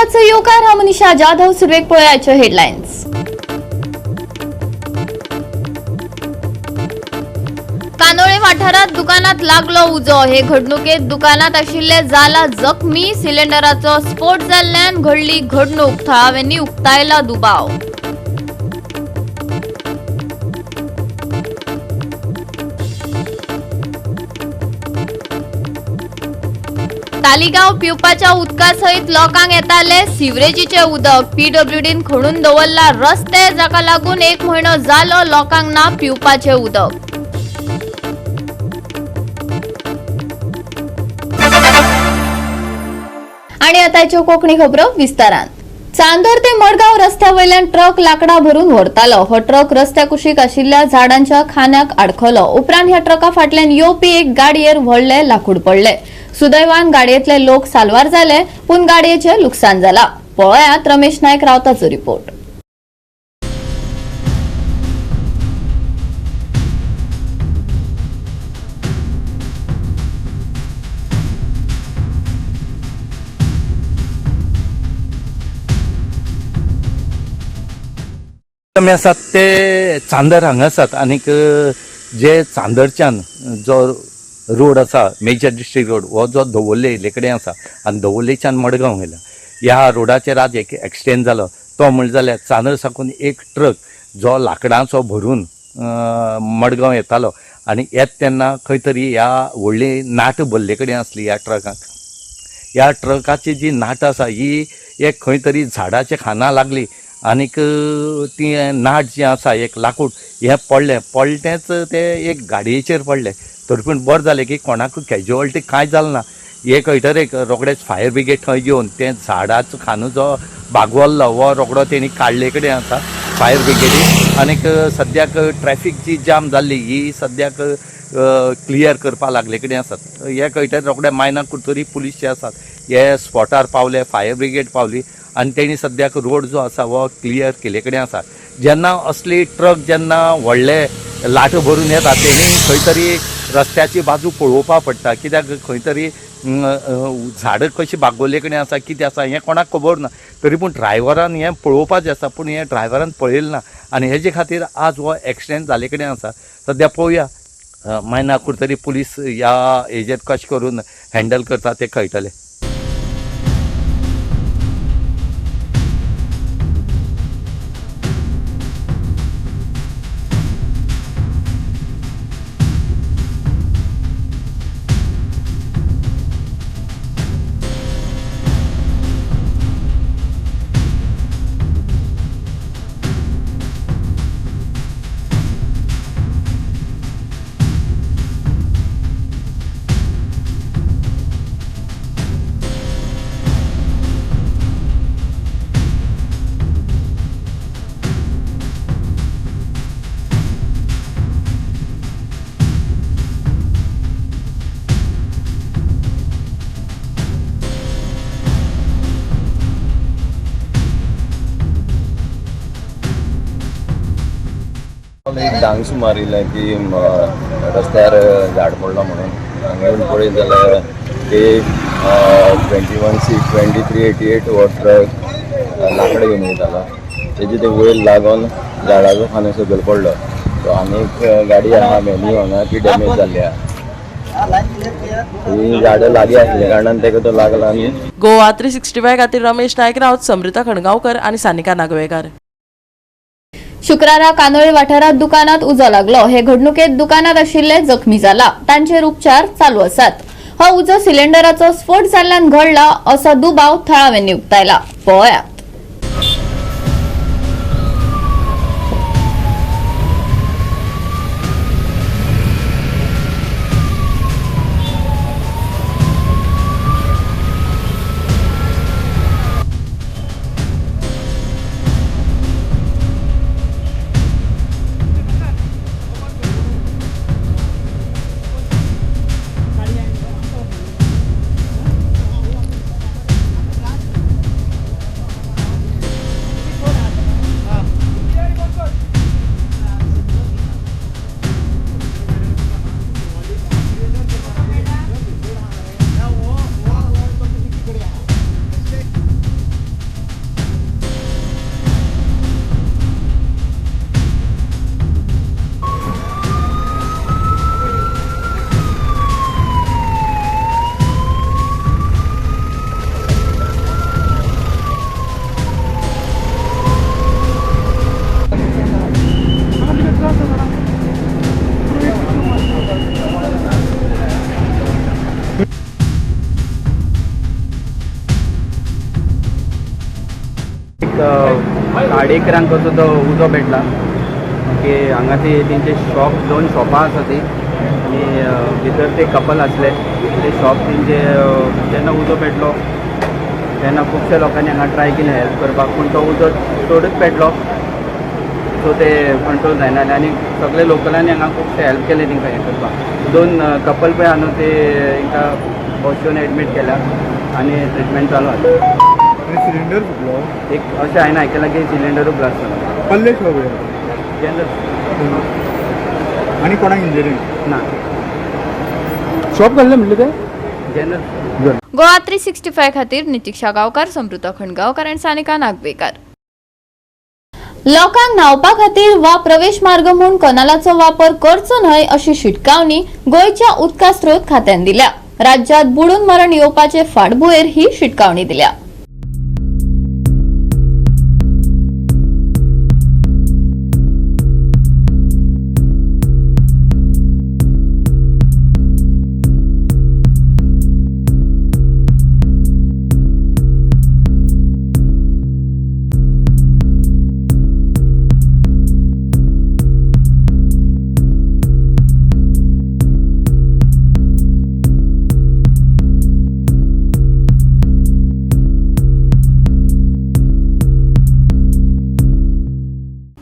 संवादचा योकार हा मनीषा जाधव सुरवेक पळयाचे हेडलाइन्स। कानोळे वाठारात दुकानात लागलो उजो। हे घडणुकेत दुकानात आशिल्ले जाला जखमी। सिलेंडराचो स्फोट जाल्ल्यान घडली घडणूक। थळाव्यांनी उक्तायला दुबाव। तालिगांव पिवपाच्या उदकासयत लोकांक येताले सिवरेजीचे उदक। पीडब्ल्यूडीन खणून दवरला रस्ते, जाका लागून 1 म्हयनो जालो लोकांक ना पिवपाचे उदक। आणि आताच्यो कोंकणी खबरो विस्तारान। चांदोर ते मडगांव रस्त्यावयल्यान ट्रक लाकडां भरून व्हरतालो। हो ट्रक रस्त्या कुशीक आशिल्ल्या झाडांच्या खांद्याक आडखलो। उपरांत ह्या ट्रका फाटल्यान येवपी एक गाडयेर व्हडले लाकूड पडले। सुदैवान गाडयेंतले लोक साल्वार जाले, पूण गाडयेचें लुकसाण जाला। पळयात रमेश नायक रावताचो रिपोर्ट। आमी आसात ते चांदर हांगा आसात आनीक जे चांदरच्यान जो रोड आसा मेजर डिस्ट्रिक्ट रोड हो जो दवल्ले कडेन आसा आनी दवल्लेच्यान मडगांव वयला ह्या रोडाचेर आज एक एक्सिडेंट जालो। तो म्हणले जाल्यार चांदर साकून एक ट्रक जो लाकडांचो भरून मडगांव येतालो आनी येत तेन्ना खंय तरी ह्या व्हडली नाट भरले कडेन आसली ह्या ट्रकाक। ह्या ट्रकाची जी नाट आसा ही एक खंय तरी झाडाच्या खाना लागली आनीक ती नाट जी आसा एक लाकूड हें पडलेंच ते एक गाडयेचेर पडलें। तरी पूण बरें जालें की कोणाक कॅज्युअलिटी कांय जालें ना। एक हयटर रोखडेच फायर ब्रिगेड थंय घेवन ते झाडाचो खांदो जो बागवल्लो हो रोखडो तेणी काडले कडेन आसा फायर ब्रिगेडी। आनीक सद्याक ट्रॅफिक जी जाम जाल्ली ही सद्याक क्लियर करपा लागले कडेन आसात। एक हयटर रोखडे मायना कुडतरी पुलीस जे आसात हे स्पॉटार पावले, फायर ब्रिगेड पावली आनी तेणी सद्याक रोड जो आसा हो क्लियर केले कडेन आसा। जेन्ना असली ट्रक जेन्ना व्हडले लाट भरून येता तेणी खंय तरी रस्त्याची बाजू पळोवपा पडटा, कित्याक खंय तरी झाडां कशी बागोवले कडेन आसा कितें आसा हें कोणाक खबर ना। तरी पूण ड्रायव्हरान हें पळोवपाचें आसा, पूण हें ड्रायव्हरान पळयलें ना आनी हेजे खातीर आज हो एक्सिडेंट जाले कडेन आसा। सद्या पळोवया मायना कुडतरी पुलीस ह्या हेजेर कशें करून हँडल करता तें कळटलें। एक डांग मारिल्लें की रस्त्यार झाड पडलो म्हणून येवन पळयत जाल्यार ते 21C2388 हो ट्रक लाकडां घेवन वयतालो। तेजे ते वयर लागून झाडाचो खांदो सकयल पडलो। सो आनीक गाडी आहा मेन्यू हांगा ती डॅमेज जाल्ली आहा। ही झाडां लागीं आसल्या कारणान तेका तो लागला आनी गोवा 365 खातीर रमेश नायक रावत, समृता खणगांवकर आनी सानिका नागवेकर। शुक्रारा कानोळे वाठारात दुकानात उजो लागलो। हे घडणुकेत दुकानात आशिल्ले जखमी जाला, तांचेर उपचार चालू आसात। हो उजो सिलेंडराचो स्फोट जाल्ल्यान घडला असो दुबाव थळाव्यांनी उक्तायला। पळयात। साडेकरांक कसो तो उजो पेटला की हांगा ती तेंचे शॉप 2 शॉपां आसा ती आनी भितर ते कपल आसले ते शॉप तेंचे जेन्ना उजो पेटलो तेन्ना खुबशे लोकांनी हांगा ट्राय केलें हेल्प करपाक पूण तो उजो चडूच पेटलो सो ते कंट्रोल जायना आनी सगळे लोकलांनी हांगा खुबशे हेल्प केले तेंकां हें करपाक 2 कपल पळय आहा न्हू ते तांकां बसून एडमीट केल्या आनी ट्रिटमेंट चालू आसा. सिलिंडर फुटलो एक अशें हांवें आयकलां की सिलिंडरूच ब्लास्ट जालो पल्ले सगळे जेन्ना आणि कोणाक इंजरी ना शॉप घाल्ले म्हणले ते जेन्ना गोवा 365 खातीर नितीक्षा गांवकार, समृता खणगांवकार आनी सानिका नागवेकर. लोकांक न्हावपा खातीर वा प्रवेश मार्ग म्हूण कनालाचो वापर करचो न्हय अशी शिटकावणी गोंयच्या उदका स्त्रोत खात्यान दिल्या. राज्यांत बुडून मरण येवपाचे फाटभुंयेर ही शिटकावणी दिल्या.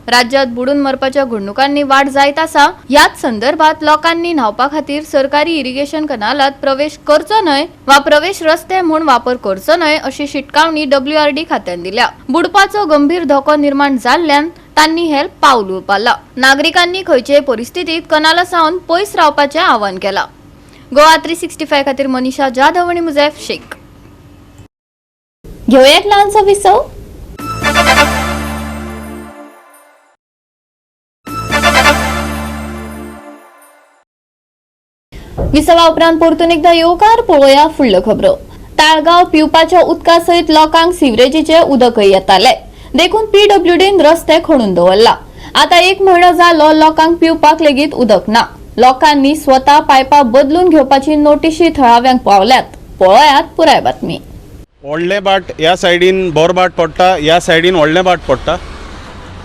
राज्यात बुडून मरपाच्या घडणुकांनी वाढ जायत आसा. याच संदर्भात लोकांनी न्हावपा खातीर सरकारी इरिगेशन कनालात प्रवेश करचो न्हय वा प्रवेश रस्ते म्हूण वापर करचो न्हय अशी शिटकावणी WRD खात्यान दिल्या. बुडपाचो गंभीर धोको निर्माण जाल्ल्यान तांणी हेर पावल उबारला. नागरिकांनी खंयचेय परिस्थितीत कनाला सावन पयस रावपाचें आवाहन केलां. गोवा 365 खातीर मनीषा जाधव आनी मुझैफ शेख. घेवया एक ल्हानसो विसव. विसवा उपरांत परतून एकदा येवकार पळोवया फुडल्यो खबरो. ताळगांव पिवपाच्या उदका सयत लोकांक सिवरेजीचे उदकय येताले देखून PWDन रस्ते खणून दवरला. आता 1 म्हयनो जालो लोकांक पिवपाक लेगीत उदक ना. लोकांनी स्वता पायपा बदलून घेवपाची नोटीशी थळाव्यांक पावल्यात. पळोवयात पुराय बातमी. व्हडलें बाट ह्या सायडीन बोरबाट पडटा, ह्या सायडीन व्हडलें बाट पडटा.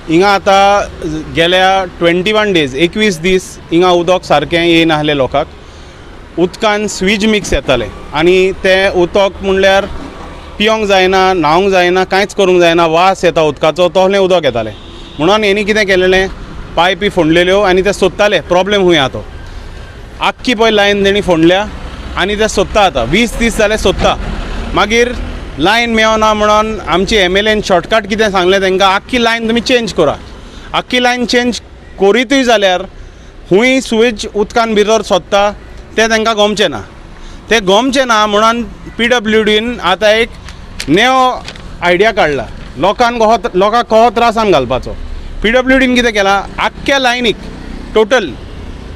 हिंगा आतां गेल्या 21 डेज 21 दीस हिंगा उदक सारकें येयना आहलें लोकांक. उदकान स्वीज मिक्स येताले आनी तें उदक म्हणल्यार पिवंक जायना, न्हावंक जायना, कांयच करूंक जायना, वास येता उदकाचो, तसलें उदक येतालें. म्हणून हेणी कितें केलेलें, पायपी फोडलेल्यो आनी ते सोदताले प्रॉब्लेम खूंय आहा तो. आख्खी पळय लायन तेणी फोडल्या आनी ते सोदता आतां 20 दीस जाले सोदता. मागीर लायन मेळना म्हणून आमची MLAन शॉर्टकट कितें सांगलें तांकां, आख्खी लायन तुमी चेंज करा. आख्खी लायन चेंज करीतूय जाल्यार खूंय स्वीज उदकान भितर सोदता ते तांकां गमचें ना. ते गमचें ना म्हणून PWDन आतां एक नेव आयडिया काडला लोकांक कहो त्रासान घालपाचो. PWDन कितें केलां, आख्ख्या लायनीक टोटल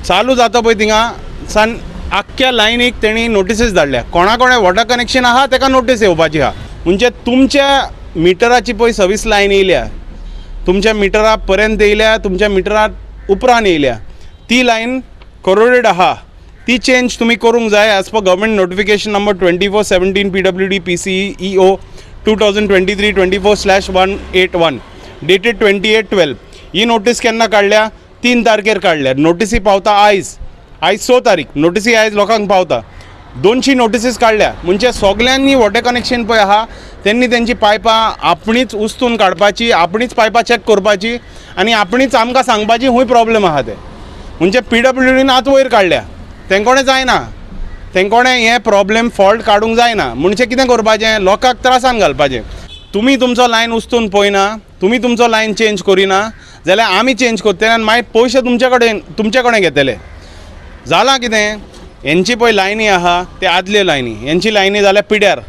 चालू जाता पळय थिंगा सान आख्ख्या लायनीक तेणी नोटिसीस धाडल्या. कोणा वॉटर कनेक्शन आहा ताका नोटीस येवपाची आहा. म्हणजे तुमच्या मिटराची पळय सर्वीस लायन येयल्या, तुमच्या मिटरा पर्यंत येयल्या, तुमच्या मिटरा उपरांत येयल्या, ती लायन करोडेड आहा ती चेंज तुम्ही करूंक जाय as per government notification number 24/17 PWD PCE EO 2023-24/181 dated 28/12. ही नोटीस केन्ना काडल्या, 3 तारखेर काडल्या. नोटीसी पावता आयज 6 तारीख. नोटीसी आयज लोकांक पावता. 200 नोटीसीस काडल्या. म्हणजे सगळ्यांनी वॉटर कनेक्शन पळय आहा त्यांनी त्यांची पायपां आपणीच उस्तून काडपाची, आपणीच पायपां चॅक करपाची आनी आपणीच आमकां सांगपाची खूंय प्रॉब्लेम आहा ते. म्हणजे PWDन आतां वयर काडल्या. तेंकोणें जायना, तेंकोणें हें प्रॉब्लेम फॉल्ट काडूंक जायना. म्हणजे कितें करपाचें, लोकांक त्रासान घालपाचें. तुमी तुमचो लायन उस्तून पळयना, तुमी तुमचो लायन चेंज करिना जाल्यार आमी चेंज करतले आनी मागीर पयशे तुमचे कडेन घेतले. जालां कितें, हेंची पळय लायनी आहा ते आदल्यो लायनी, हेंची लायनी जाल्यार पिड्यार.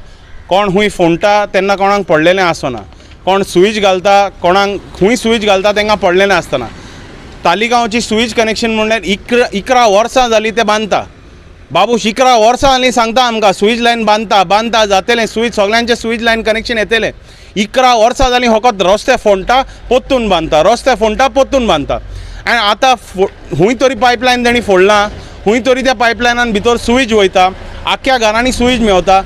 कोण खूंय फोंडटा तेन्ना कोणाक पडलेलें आसना, कोण स्वीच घालता कोणाक खूंय स्वीच घालता तांकां पडलेलें आसतना. तालिगांवची स्वीच कनेक्शन म्हणल्यार 11 वर्सां जालीं ते बांदता. बाबूश 11 वर्सां जालीं सांगता आमकां स्वीच लायन बांदता जातलें, स्वीच सगळ्यांचें स्वीच लायन कनेक्शन येतलें. 11 वर्सां जालीं फकत रस्ते फोंडटा पोत्तून बांदता, रस्ते फोंडटा पोत्तून बांदता. आनी आतां खूंय तरी पायपलायन तेणी फोडला, खूंय तरी त्या पायपलायनान भितर स्वीच वयता, आख्ख्या घरांनी स्वीच मेवता.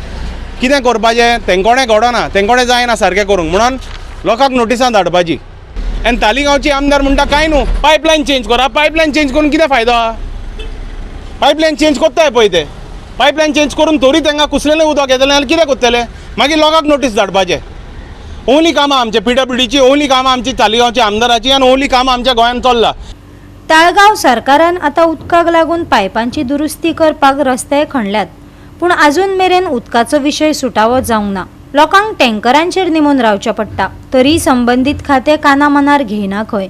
कितें करपाचें, तेंकोणें घडना, तेंकोणें जायना सारकें करूंक. म्हणून लोकांक नोटिसां धाडपाची आनी तालिगांवची आमदार म्हणटा काय न्हू पायपलायन चेंज करा पायपलायन चेंज करून कितें फायदो आहा पायपलायन चेंज कोत्ताय पळय ते पायपलायन चेंज करून तोरी तांकां कुसलेलें उदक येतलें जाल्यार कितें कोत्तले मागीर लोकांक नोटीस धाडपाचें ओन्ली कामां आमचे PWDची ओन्ली कामां आमची तालिगांवची आमदाराची आनी ओन्ली कामां आमच्या गोंयांत चल्ला ताळगांव सरकारान आतां उदकाक लागून पायपांची दुरुस्ती करपाक रस्ते खणल्यात पूण आजून मेरेन उदकाचो विशय सुटावो जावंक ना लोकांक टँकरांचेर निमून रावचें पडटा तरी संबंदीत खातें काना मनार घेयना खंय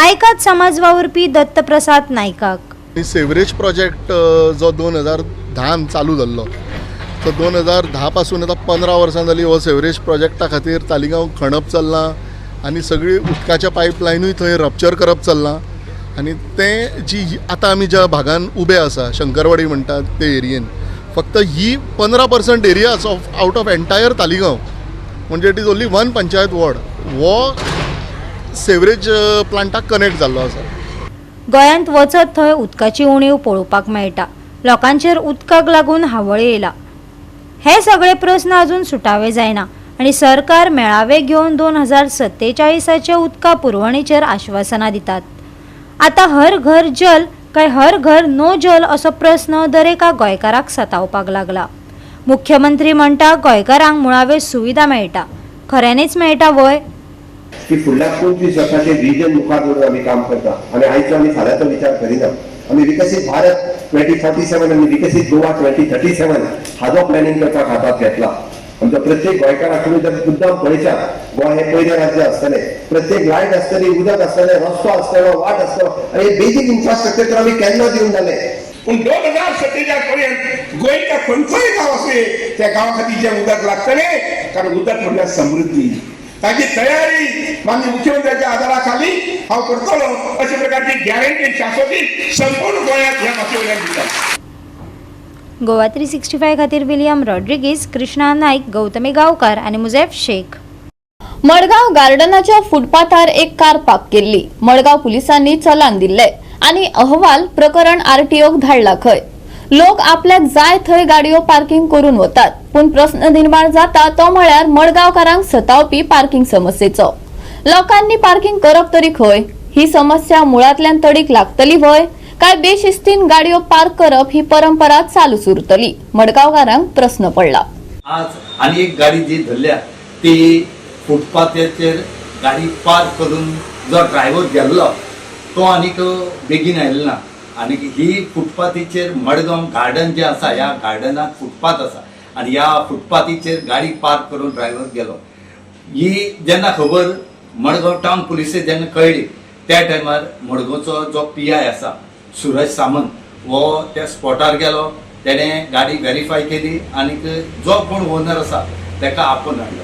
आयकात समाज वावुरपी दत्तप्रसाद नायकाक सेवरेज प्रोजेक्ट जो 2010 चालू जाल्लो तो 2010 पासून आतां 15 वर्सां जालीं हो सेवरेज प्रोजेक्टा खातीर तालिगांव खणप चल्लां आनी सगळी उदकाच्या पायपलायनूय थंय रप्चर करप चल्लां आनी तें जी आतां आमी ज्या भागान उबे आसा शंकरवाडी म्हणटात ते एरियेन फक्त ही 15% area out of entire Taleigao म्हणजे it is only 1 panchayat ward हो सेवरेज प्लांटाक कनेक्ट जाल्लो आसा गोंयांत वचत थंय उदकाची उणीव पळोवपाक मेळटा लोकांचेर उदकाक लागून हावळ येयला हे सगळे प्रस्न अजून सुटावे जायना आनी सरकार मेळावे घेवन 2047च्या उदका पुरवणीचेर आश्वासनां दितात आतां हर घर जल काय हर घर नो जल असो प्रस्न दरेका गोंयकाराक सतावपाक लागला मुख्यमंत्री म्हणटा गोंयकारांक मुळाव्यो सुविधा मेळटा खऱ्यांनीच मेळटा वय की फुडल्या 25 वर्षाचे विजन मुखार दवरून आमी काम करता आनी आयचो आमी फाल्यांचो विचार करिना आमी विकसीत भारत 2047 आनी विकसीत गोवा 2037 हाजो प्लॅनिंग करपाक हातांत घेतला आमचो प्रत्येक गोंयकाराक जर मुद्दाम पळयच्या गोंय हे पयलें राज्य आसतलें प्रत्येक लायट आसतली उदक आसतलें रस्तो आसतलो वाट आसतलो आनी बेजीक इन्फ्रास्ट्रक्चर तर आमी केन्ना दिवंक जाले पूण 2047 पर्यंत गोंयच्या खंयचोय गांव आसले त्या गांवा खातीर जें उदक लागतलें कारण उदक म्हणल्यार समृद्धी ताची तयारी माननीय मुख्यमंत्र्याच्या आदाराखाली हांव करतलो अशा प्रकारची गॅरंटी शाश्वती संपूर्ण गोंयांत ह्या मातयेवयल्यान दिता गोवा 365 खातीर विलियम रॉड्रिगीज कृष्णा नाईक गौतमी गांवकार आनी मुझेफ शेख मडगाव गार्डनाच्या फुटपाथार एक कार पार्क केल्ली मडगाव पुलिसांनी चलान दिल्ले आणि अहवाल प्रकरण RTOक धाडला खंय लोक आपल्याक जाय थंय गाडयो पार्किंग करून वतात पूण प्रश्न निर्माण जाता तो म्हळ्यार मडगावकारांक सतावपी पार्किंग समस्येचो लोकांनी पार्किंग करप तरी खंय ही समस्या मुळांतल्यान तडीक लागतली वय काय बेशिस्तीन गाडयो पार्क करप ही परंपरा चालूच उरतली मडगावकारांक प्रश्न पडला आज आनी एक गाडी जी धरल्या ती फुटपाथाचेर गाडी पार्क करून जो ड्रायव्हर गेल्लो तो आनीक बेगीन आयलो ना आनी ही फुटपाथीचेर मडगांव गार्डन जे आसा ह्या गार्डनाक फुटपाथ आसा आनी ह्या फुटपाथीचेर गाडी पार्क करून ड्रायव्हर गेलो ही जेन्ना खबर मडगांव टावन पुलिसेक जेन्ना कळ्ळी त्या टायमार मडगांवचो जो PI आसा सुरज सामंत हो त्या स्पॉटार गेलो तेणें गाडी व्हेरीफाय केली आनीक जो कोण ओनर आसा ताका आपोवन हाडलो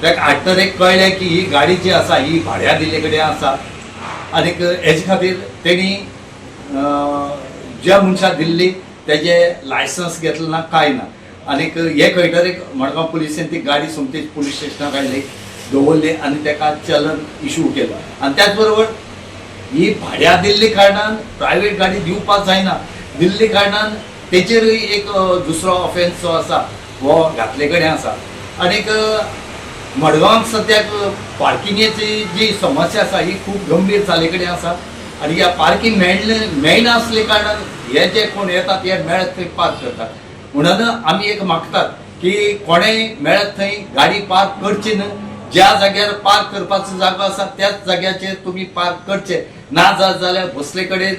ताका हाडटरे कळ्ळें की ही गाडी जी आसा ही भाड्या दिल्ले कडेन आसा आनीक हेजे खातीर तेणी ज्या मनशाक दिल्ली तेजे लायसन्स घेतलें ना काय ना आनीक हे कळटरे मडगांव पुलिसेन ती गाडी सोमतेज पुलीस स्टेशनाक हाडली दवरली आनी ताका चलन इशू केलो आनी त्याच बरोबर ही भाड्या दिल्ली कारणान प्रायवेट गाडी दिवपाक जायना दिल्ली कारणान तेचेरूय एक दुसरो ऑफेन्स जो आसा हो घातले कडेन आसा आनीक मडगांवांत सद्याक पार्किंगेची जी समस्या आसा ही खूब गंभीर जाले कडेन आसा आनी ह्या पार्किंग मेळना आसले कारणान हे जे कोण येतात हे मेळत थंय पार्क करतात म्हणून आमी एक मागतात की कोणेय मेळत थंय गाडी पार्क करची न्हय ज्या जाग्यार पार्क करपाचो जागो आसा त्याच जाग्याचेर तुमी पार्क करचे ना जाल्यार बसले कडेन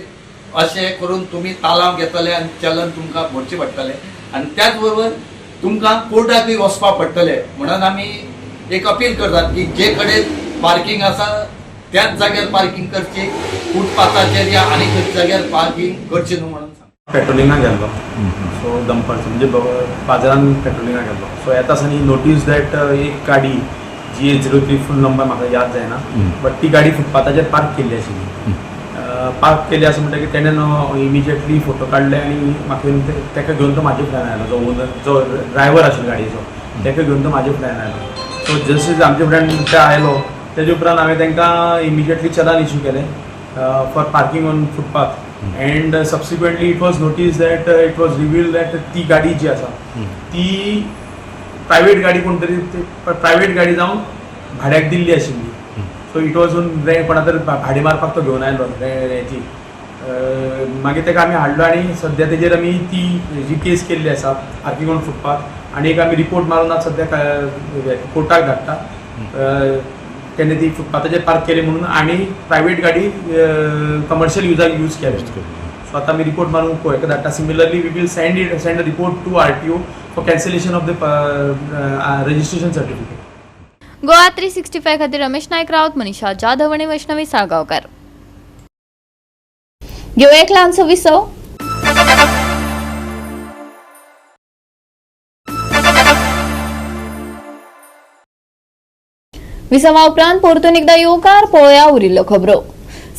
अशें करून तुमी तालाव घेतले आनी चलन तुमकां भरचें पडटलें आनी त्याच बरोबर तुमकां कोर्टाकूय वचपाक पडटलें म्हणून आमी एक अपील करतात की जे कडेन पार्किंग आसा त्याच जाग्यार पार्किंग करची फुटपाथाचेर या आनी खंयच्या जाग्यार पार्किंग करचें न्हू म्हणून पेट्रोलिंगाक गेल्लो सो दंपरचो म्हणजे बाजारान पेट्रोलिंगाक गेल्लो सो येता आसतना नोटीस दॅट एक गाडी GA03 फूल नंबर म्हाका याद जायना बट ती गाडी फुटपाथाचेर पार्क केल्ली आशिल्ली पार्क केली असं म्हणटा की तेणें इमिजिएटली फोटो काडले आनी म्हाका ताका घेवन तो म्हाजे फुड्यान आयलो जो ओनर जो ड्रायव्हर आशिल्लो गाडयेचो ताका घेवन तो म्हाजे फुड्यान आयलो सो जस्ट आमचे फुड्यान ते आयलो तेजे उपरांत हांवें तांकां इमिजिएटली चलान इशू केलें for parking on footpath end subsequently it was notice that it was reveal that ती गाडी जी आसा ती प्रायवेट गाडी कोण तरी प्रायवेट गाडी जावन भाड्याक दिल्ली आशिल्ली. सो इट वॉज कोणा तरी भाडी मारपाक तो घेवन आयलो हेची. मागीर ताका आमी हाडलो आनी सद्या तेजेर आमी ती जी केस केल्ली आसा आरती कोण फुटपाक आनी एक आमी रिपोर्ट मारून आतां सद्या कोर्टाक धाडटा. तेणे ती फुटपाथाचेर पार्क केली म्हणून आनी प्रायवेट गाडी कमर्शियल युजाक यूज केली. सो आतां आमी रिपोर्ट मारून हेका धाडटा. Similarly we will send a report to RTO for cancellation of the registration certificate. Goa 365 खातीर रमेश नायक रावत, मनीषा जाधव आणि वैष्णवी साळगांवकार. घेऊया एक ल्हानसो विसव. विसवा उपरांत परतून एकदा येवकार पळोवया उरिल्ल्यो खबरो.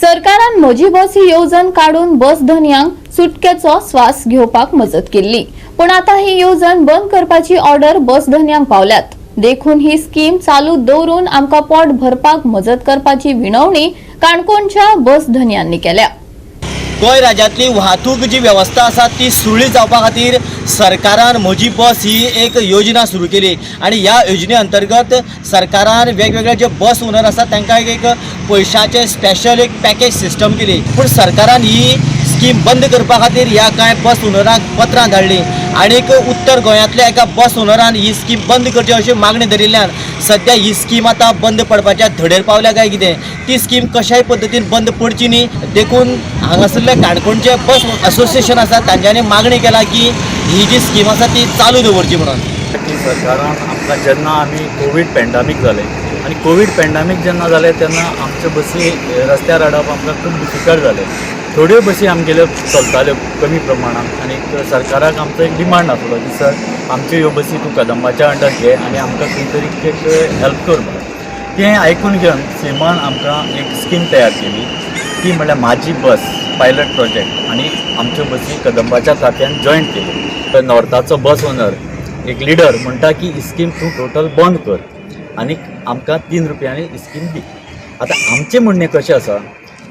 सरकारान म्हजी बस ही येवजण काडून बस धन्यांक सुटकेचो स्वास घेवपाक मजत केल्ली, पूण आतां ही येवजण बंद करपाची ऑर्डर बस धन्यांक पावल्यात. देखून ही स्कीम चालू दवरून आमकां पोट भरपाक मजत करपाची विनवणी काणकोणच्या बस धन्यांनी केल्या. गोंय राज्यांतली वाहतूक जी वेवस्था आसा ती सुरळीत जावपा खातीर सरकारान म्हजी बस ही एक योजना सुरू केली आनी ह्या योजने अंतर्गत सरकारान वेगवेगळे जे बस ओनर आसा तांकां एक पयशांचे स्पेशल एक पॅकेज सिस्टम केली. पूण सरकारान ही स्कीम बंद करपा खातीर ह्या कांय बस ओनरांक पत्रां धाडली आनीक उत्तर गोंयांतल्या एका बस ओनरान ही स्कीम बंद करची अशी मागणी धरिल्ल्यान सध्या ही स्कीम आतां बंद पडपाच्या धडेर पावल्या काय कितें. ती स्कीम कशाय पद्दतीन बंद पडची न्ही देखून हांगासरले काणकोणचे बस असोसिएशन आसा तांच्यांनी मागणी केला की ही जी स्कीम आसा ती चालू दवरची म्हणून. सरकारान आमकां जेन्ना आमी कोवीड पॅन्डेमीक जालें आनी कोवीड पॅन्डेमीक जेन्ना जालें तेन्ना आमच्यो बसी रस्त्यार हाडप आमकां खूब डिफिकल्ट जालें. थोड्यो बसी आमगेल्यो चलताल्यो कमी प्रमाणांत आनी सरकाराक आमचो एक डिमांड आसलो की सर आमच्यो ह्यो बसी तूं कदंबाच्या अंडर घे आनी आमकां खंय तरी एक हेल्प कर म्हणून. तें आयकून घेवन सिमान आमकां एक स्कीम तयार केली ती म्हणल्यार म्हाजी बस पायलट प्रोजेक्ट आनी आमच्यो बसी कदंबाच्या खात्यान जॉयंट केली. नॉर्थाचो बस ओनर एक लिडर म्हणटा की ही स्कीम तूं टोटल बंद कर आनी आमकां 3 रुपयांनी ही स्कीम दी. आतां आमचें म्हणणें कशें आसा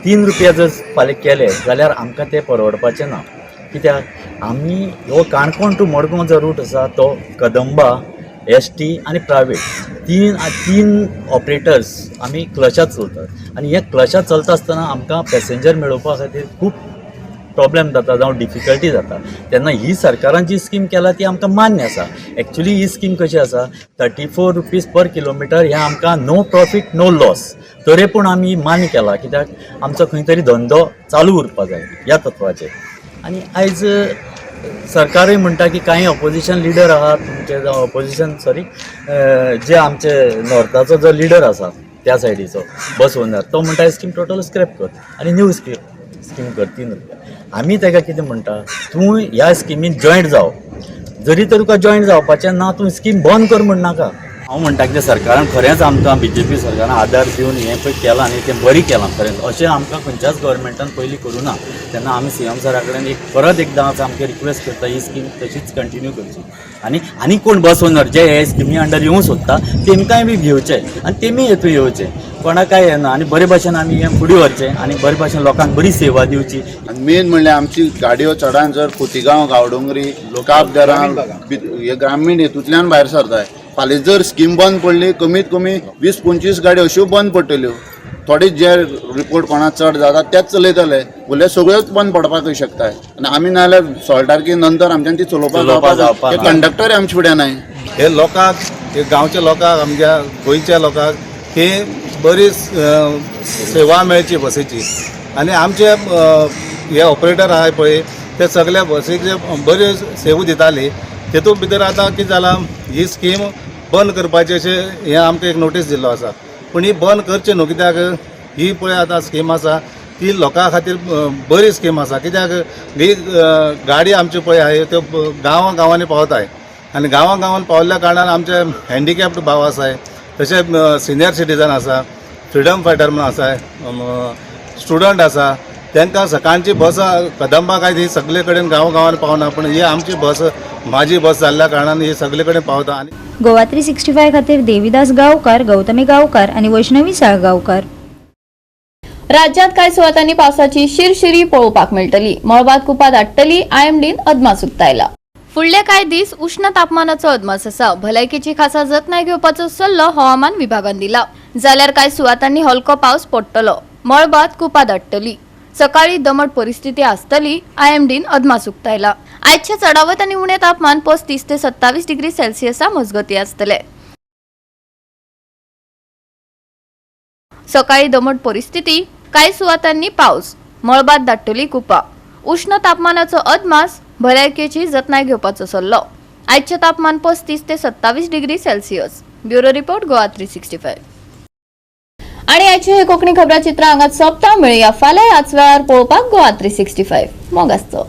3 रुपया जर फाल्यां केले जाल्यार आमकां तें परवडपाचें ना. कित्याक आमी हो काणकोण टू मडगांव जो रूट आसा तो कदंबा ST आनी प्रायवेट तीन ऑपरेटर्स आमी क्लचात चलतात आनी हे क्लचात चलता आसतना आमकां पॅसेंजर मेळोवपा खातीर खूब प्रॉब्लेम जाता जावं डिफिकल्टी जाता. तेन्ना ही सरकारान जी स्कीम केला ती आमकां मान्य आसा. एक्चुली ही स्कीम कशी आसा 34 रुपीज पर किलोमिटर हे आमकां नो प्रॉफीट नो लॉस तरी पूण आमी मान्य केला कित्याक आमचो खंय तरी धंदो चालू उरपा जाय ह्या तत्वाचेर. आनी आयज सरकारूय म्हणटा की कांय ऑपोजिशन लिडर आहात तुमचे ऑपोजिशन जे आमचे नॉर्थाचो जो लिडर आसा त्या सायडीचो बस ओनर तो म्हणटा स्कीम टोटल स्क्रॅप कर आनी न्यू स्कीम कर 3 रुपया. आमी ताका कितें म्हणटा तूं ह्या स्किमीन जॉयंट जाव जरी तर तुका जॉयंट जावपाचें ना तूं स्कीम बंद कर म्हणनाका. हांव म्हणटा की सरकारान खरेंच आमकां BJP सरकारान आदार दिवन हें पळय केलां आनी तें बरी केलां खरेंच अशें आमकां खंयच्याच गव्हर्मेंटान पयलीं करूं ना. तेन्ना आमी CM सरा कडेन परत एकदां आमकां रिक्वेस्ट करता ही स्कीम तशीच कंटिन्यू करची आनी कोण बस ओनर जे हे स्किमी अंडर येवंक सोदता तेमकांय बी घेवचे आनी तेमी हेतून येवचे कोणाक काय येना आनी बरे भाशेन आमी हें फुडें व्हरचें आनी बरे भाशेन लोकांक बरी सेवा दिवची. आनी मेन म्हणल्यार आमची गाडयो चडान चड खोतीगांव गांवडोंगरी काबदरां हे ग्रामीण हेतूंतल्यान भायर सरताय. फाल्यां जर स्कीम बंद पडली कमीत कमी 20-25 गाडयो अश्यो बंद पडटल्यो. थोडे जे रिपोर्ट कोणाक चड जाता तेच चलयतले उरले सगळ्योच बंद पडपाक शकताय आनी आमी नाजाल्यार 16 तारखे नंतर आमच्यान ती चलोवपाक कंडक्टर आमचे फुड्यान नाही. हे लोकांक हे गांवच्या लोकांक आमच्या गोंयच्या लोकांक हे बरी सेवा मेळची बसीची आनी आमचे हे ऑपरेटर आहाय पळय ते सगळ्या बसीक जे बऱ्यो सेवा दिताली तेतूंत भितर आतां कितें जालां ही स्कीम बंद करपाची अशें हें आमकां एक नोटीस दिल्लो आसा. पूण ही बंद करची न्हू कित्याक ही पळय आतां स्कीम आसा ती लोकां खातीर बरी स्कीम आसा. कित्याक ही गाडी आमच्यो पळय आहाय त्यो गांवांनी पावताय आनी गांवांत पावल्ल्या कारणान आमचे हँडिकॅप्ड भाव आसाय तशे सिनियर सिटीजन आसा फ्रिडम फायटर म्हणून आसाय स्टुडंट आसा तांकां सकाळची बस कदंबा काय ही सगळे कडेन गांवांत पावना पूण ही आमची बस म्हाजी बस जाल्ल्या कारणान ही सगळे कडेन पावता. आनी गोवा 365 खातीर देविदास गांवकार, गौतमी गांवकार आणि वैष्णवी साळगांवकार. राज्यात कांय सुवातांनी पावसाची शिरशिरी पळोवपाक मेळटली. मळबात कुपात आडटली. IMDन अदमास उक्तायला. फुडले कांय दीस उष्ण तापमानाचो अदमास आसा. भलायकेची खासा जतनाय घेवपाचो सल्लो हवामान विभागान दिला. जाल्यार कांय सुवातांनी हलको पावस पडटलो. मळबात कुपा दाटतली. सकाळी दमट परिस्थिती आसतली. IMDन अदमास उक्तायला. आयचे चडावत आनी उणे तापमान 35 ते 27 डिग्री सेल्सियसा मजगती आसतले. सकाळी दमट परिस्थिती, कांय सुवातांनी पावस, मळबात दाटतली कुपा. उष्ण तापमानाचो अदमास, भलायकेची जतनाय घेवपाचो सल्लो. आयचे तापमान 35 ते 27 degree Celsius. Bureau report Goa 365. आणि आयचे हे कोंकणी खबराचित्र हांगाच सोंपता. मेळुया फाल्यां ह्याच वेळार पळोवपाक गोवा 365. मोग आसचो.